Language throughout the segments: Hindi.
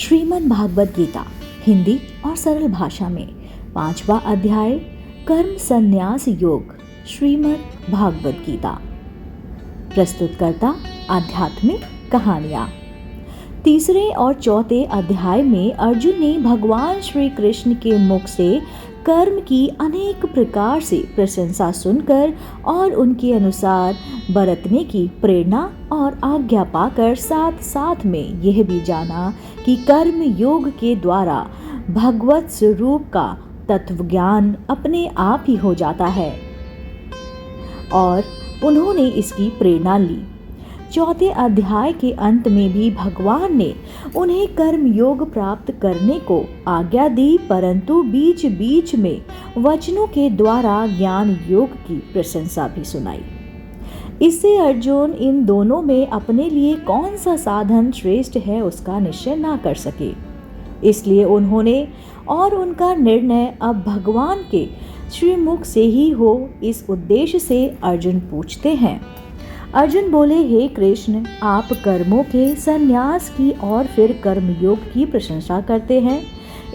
श्रीमद् भागवत गीता हिंदी और सरल भाषा में 5वां अध्याय कर्म संन्यास योग श्रीमद् भागवत गीता। प्रस्तुतकर्ता आध्यात्मिक कहानियाँ। तीसरे और चौथे अध्याय में अर्जुन ने भगवान श्री कृष्ण के मुख से कर्म की अनेक प्रकार से प्रशंसा सुनकर और उनके अनुसार बरतने की प्रेरणा और आज्ञा पाकर साथ साथ में यह भी जाना कि कर्म योग के द्वारा भगवत स्वरूप का तत्व ज्ञान अपने आप ही हो जाता है और उन्होंने इसकी प्रेरणा ली। चौथे अध्याय के अंत में भी भगवान ने उन्हें कर्म योग प्राप्त करने को आज्ञा दी, परंतु बीच बीच में वचनों के द्वारा ज्ञान योग की प्रशंसा भी सुनाई। इससे अर्जुन इन दोनों में अपने लिए कौन सा साधन श्रेष्ठ है उसका निश्चय ना कर सके। इसलिए उन्होंने और उनका निर्णय अब भगवान के श्रीमुख से ही हो, इस उद्देश्य से अर्जुन पूछते हैं। अर्जुन बोले, हे कृष्ण, आप कर्मों के संन्यास की और फिर कर्मयोग की प्रशंसा करते हैं,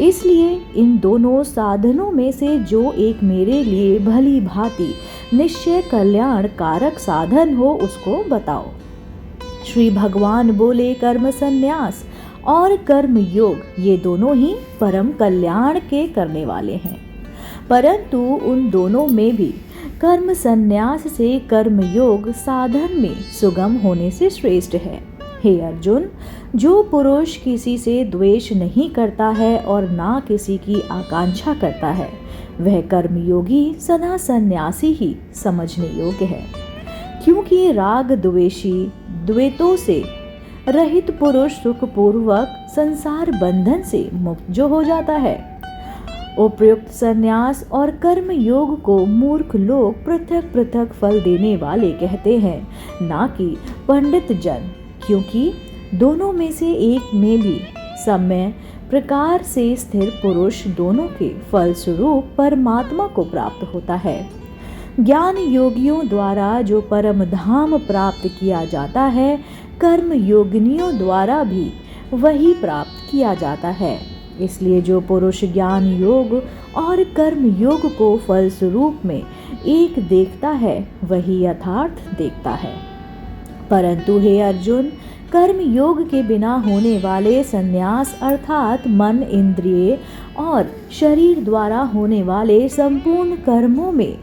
इसलिए इन दोनों साधनों में से जो एक मेरे लिए भली भांति निश्चय कल्याण कारक साधन हो उसको बताओ। श्री भगवान बोले, कर्म संन्यास और कर्म योग ये दोनों ही परम कल्याण के करने वाले हैं, परंतु उन दोनों में भी कर्म संन्यास से कर्म योग साधन में सुगम होने से श्रेष्ठ है। हे अर्जुन, जो पुरुष किसी से द्वेष नहीं करता है और ना किसी की आकांक्षा करता है, वह कर्मयोगी सदा सन्यासी ही समझने योग्य है, क्योंकि राग द्वेषी द्वैतों से रहित पुरुष सुखपूर्वक संसार बंधन से मुक्त जो हो जाता है। उपयुक्त संन्यास और कर्म योग को मूर्ख लोग पृथक पृथक फल देने वाले कहते हैं, ना कि पंडित जन, क्योंकि दोनों में से एक में भी सम्य प्रकार से स्थिर पुरुष दोनों के फल स्वरूप परमात्मा को प्राप्त होता है। ज्ञान योगियों द्वारा जो परम धाम प्राप्त किया जाता है, कर्म योगिनियों द्वारा भी वही प्राप्त किया जाता है। इसलिए जो पुरुष ज्ञान योग और कर्म योग को फल स्वरूप में एक देखता है, वही यथार्थ देखता है। परंतु हे अर्जुन, कर्म योग के बिना होने वाले संन्यास अर्थात मन, इंद्रिय और शरीर द्वारा होने वाले संपूर्ण कर्मों में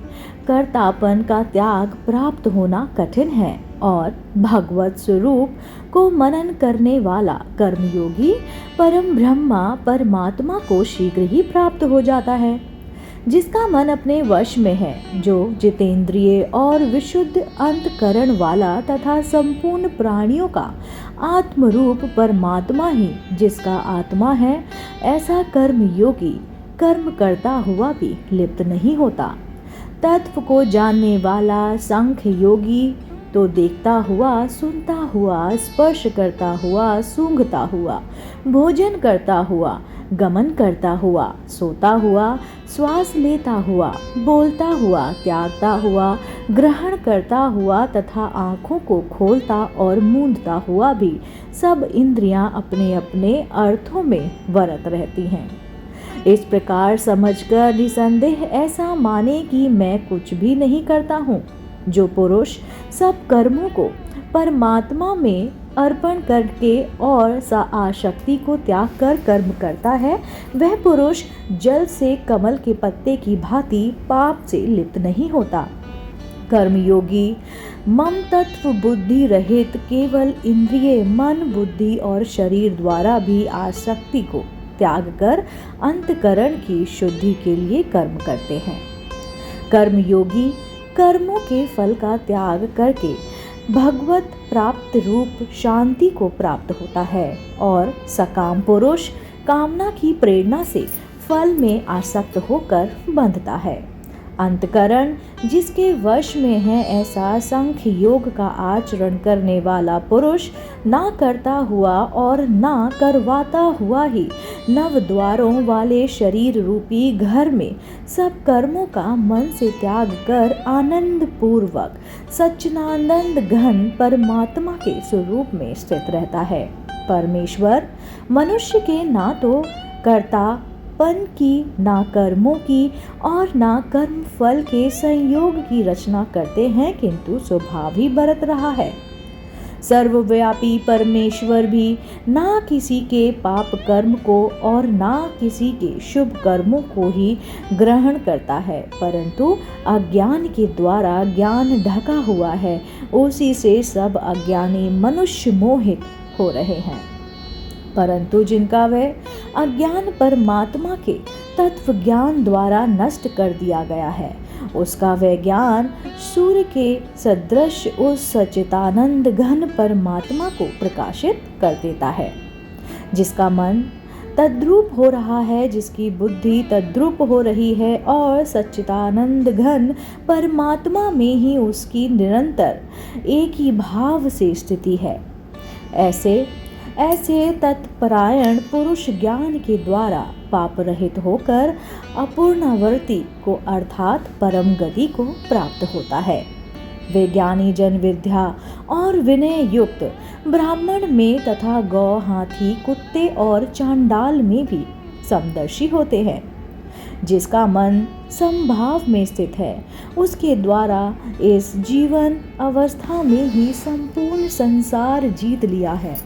कर्तापन का त्याग प्राप्त होना कठिन है और भगवत स्वरूप को मनन करने वाला कर्मयोगी परम ब्रह्मा परमात्मा को शीघ्र ही प्राप्त हो जाता है। जिसका मन अपने वश में है, जो जितेंद्रिय और विशुद्ध अंतकरण वाला तथा संपूर्ण प्राणियों का आत्मरूप परमात्मा ही जिसका आत्मा है, ऐसा कर्मयोगी कर्म करता हुआ भी लिप्त नहीं होता। तत्व को जानने वाला सांख्य योगी तो देखता हुआ, सुनता हुआ, स्पर्श करता हुआ, सूंघता हुआ, भोजन करता हुआ, गमन करता हुआ, सोता हुआ, श्वास लेता हुआ, बोलता हुआ, त्यागता हुआ, ग्रहण करता हुआ तथा आँखों को खोलता और मूंदता हुआ भी सब इंद्रियां अपने अपने अर्थों में वरत रहती हैं। इस प्रकार समझकर निसंदेह ऐसा माने कि मैं कुछ भी नहीं करता हूँ। जो पुरुष सब कर्मों को परमात्मा में अर्पण करके और आसक्ति को त्याग कर कर्म करता है, वह पुरुष जल से कमल के पत्ते की भांति पाप से लिप्त नहीं होता। कर्मयोगी मम तत्व बुद्धि रहित केवल इंद्रिय, मन, बुद्धि और शरीर द्वारा भी आसक्ति को त्याग कर अंतकरण की शुद्धि के लिए कर्म करते हैं। कर्मयोगी कर्मों के फल का त्याग करके भगवत प्राप्त रूप शांति को प्राप्त होता है और सकाम पुरुष कामना की प्रेरणा से फल में आसक्त होकर बंधता है। अंतकरण जिसके वश में है, ऐसा सांख्य योग का आचरण करने वाला पुरुष ना करता हुआ और ना करवाता हुआ ही नव द्वारों वाले शरीर रूपी घर में सब कर्मों का मन से त्याग कर आनंद पूर्वक सच्चिदानंद घन परमात्मा के स्वरूप में स्थित रहता है। परमेश्वर मनुष्य के ना तो कर्तापन की, ना कर्मों की और ना कर्म फल के संयोग की रचना करते हैं, किंतु स्वभाव ही बरत रहा है। सर्वव्यापी परमेश्वर भी ना किसी के पाप कर्म को और ना किसी के शुभ कर्मों को ही ग्रहण करता है, परंतु अज्ञान के द्वारा ज्ञान ढका हुआ है, उसी से सब अज्ञानी मनुष्य मोहित हो रहे हैं। परंतु जिनका वह अज्ञान परमात्मा के तत्व ज्ञान द्वारा नष्ट कर दिया गया है, उसका वह ज्ञान सूर्य के सदृश उस सच्चिदानंद घन परमात्मा को प्रकाशित कर देता है। जिसका मन तद्रूप हो रहा है, जिसकी बुद्धि तद्रूप हो रही है और सच्चिदानंद घन परमात्मा में ही उसकी निरंतर एक ही भाव से स्थिति है, ऐसे तत्परायण पुरुष ज्ञान के द्वारा पाप रहित होकर अपूर्णावर्ती को अर्थात परम गति को प्राप्त होता है। वे ज्ञानी जन विद्या और विनय युक्त ब्राह्मण में तथा गौ, हाथी, कुत्ते और चांडाल में भी समदर्शी होते हैं। जिसका मन समभाव में स्थित है, उसके द्वारा इस जीवन अवस्था में ही संपूर्ण संसार जीत लिया है,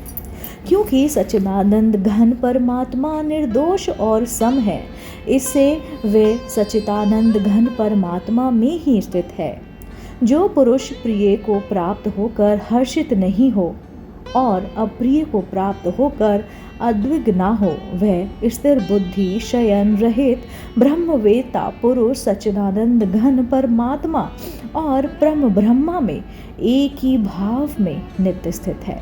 क्योंकि सच्चिदानंद घन परमात्मा निर्दोष और सम है। इससे वे सच्चिदानंद घन परमात्मा में ही स्थित है। जो पुरुष प्रिय को प्राप्त होकर हर्षित नहीं हो और अप्रिय को प्राप्त होकर अद्विग्न ना हो, वह स्थिर बुद्धि शयन रहित ब्रह्मवेत्ता पुरुष सच्चिदानंद घन परमात्मा और परम ब्रह्मा में एक ही भाव में नित्य स्थित है।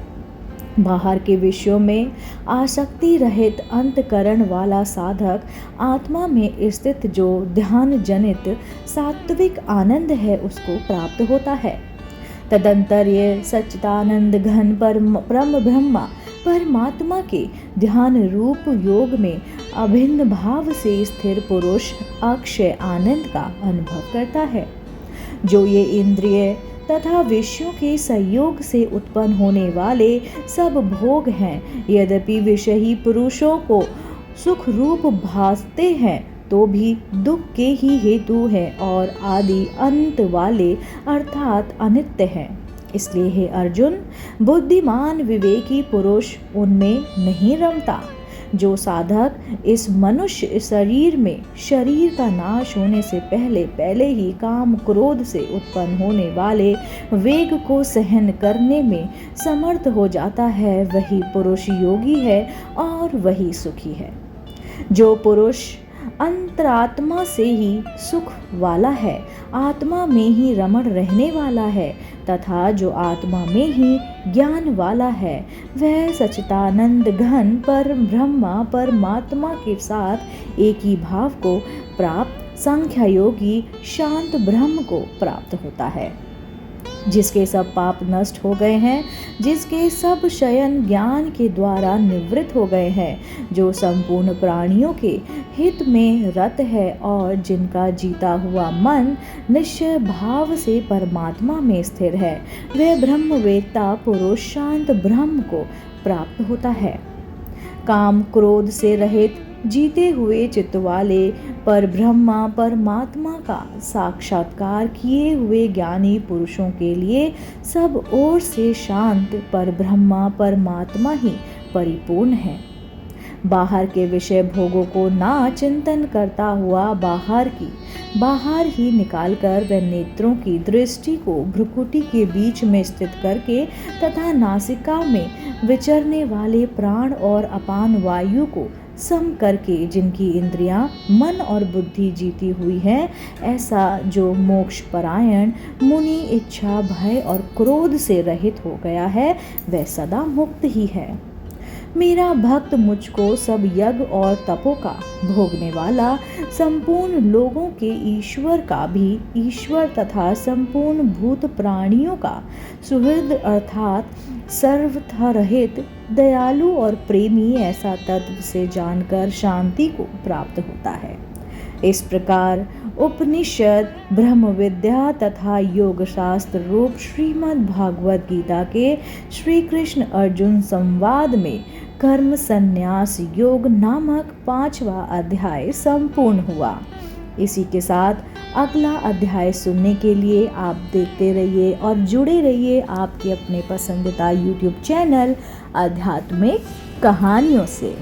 बाहर के विषयों में आसक्ति रहित अंतकरण वाला साधक आत्मा में स्थित जो ध्यान जनित सात्विक आनंद है, उसको प्राप्त होता है। तदंतर ये सच्चिदानंद घन परम ब्रह्मा परमात्मा के ध्यान रूप योग में अभिन्न भाव से स्थिर पुरुष अक्षय आनंद का अनुभव करता है। जो ये इंद्रिय तथा विषयों के संयोग से उत्पन्न होने वाले सब भोग हैं, यद्यपि विषयी पुरुषों को सुख रूप भासते हैं, तो भी दुख के ही हेतु है और आदि अंत वाले अर्थात अनित्य हैं। इसलिए हे अर्जुन, बुद्धिमान विवेकी पुरुष उनमें नहीं रमता। जो साधक इस मनुष्य शरीर में शरीर का नाश होने से पहले ही काम क्रोध से उत्पन्न होने वाले वेग को सहन करने में समर्थ हो जाता है, वही पुरुष योगी है और वही सुखी है। जो पुरुष अंतरात्मा से ही सुख वाला है, आत्मा में ही रमण रहने वाला है तथा जो आत्मा में ही ज्ञान वाला है, वह सच्चिदानंद घन पर ब्रह्मा परमात्मा के साथ एक ही भाव को प्राप्त संख्या योगी शांत ब्रह्म को प्राप्त होता है। जिसके सब पाप नष्ट हो गए हैं, जिसके सब शयन ज्ञान के द्वारा निवृत्त हो गए हैं, जो संपूर्ण प्राणियों के हित में रत है और जिनका जीता हुआ मन निश्चय भाव से परमात्मा में स्थिर है, वह ब्रह्मवेत्ता पुरुष शांत ब्रह्म को प्राप्त होता है। काम क्रोध से रहित जीते हुए चित्त वाले पर ब्रह्मा परमात्मा का साक्षात्कार किए हुए ज्ञानी पुरुषों के लिए सब ओर से शांत पर ब्रह्मा परमात्मा ही परिपूर्ण है। बाहर के विषय भोगों को ना चिंतन करता हुआ बाहर ही निकालकर वह नेत्रों की दृष्टि को भ्रुकुटी के बीच में स्थित करके तथा नासिका में विचरने वाले प्राण और अपान वायु को सम करके जिनकी इंद्रियां मन और बुद्धि जीती हुई है, ऐसा जो मोक्ष परायण मुनि इच्छा भय और क्रोध से रहित हो गया है, वह सदा मुक्त ही है। मेरा भक्त मुझको सब यज्ञ और तपों का भोगने वाला, संपूर्ण लोगों के ईश्वर का भी ईश्वर तथा संपूर्ण भूत प्राणियों का सुहृद अर्थात सर्वथा रहित दयालु और प्रेमी ऐसा तत्व से जानकर शांति को प्राप्त होता है। इस प्रकार उपनिषद ब्रह्म विद्या तथा योग शास्त्र रूप श्रीमद् भागवत गीता के श्री कृष्ण अर्जुन संवाद में कर्म संन्यास योग नामक 5वां अध्याय संपूर्ण हुआ। इसी के साथ अगला अध्याय सुनने के लिए आप देखते रहिए और जुड़े रहिए आपके अपने पसंदीदा YouTube चैनल आध्यात्मिक कहानियों से।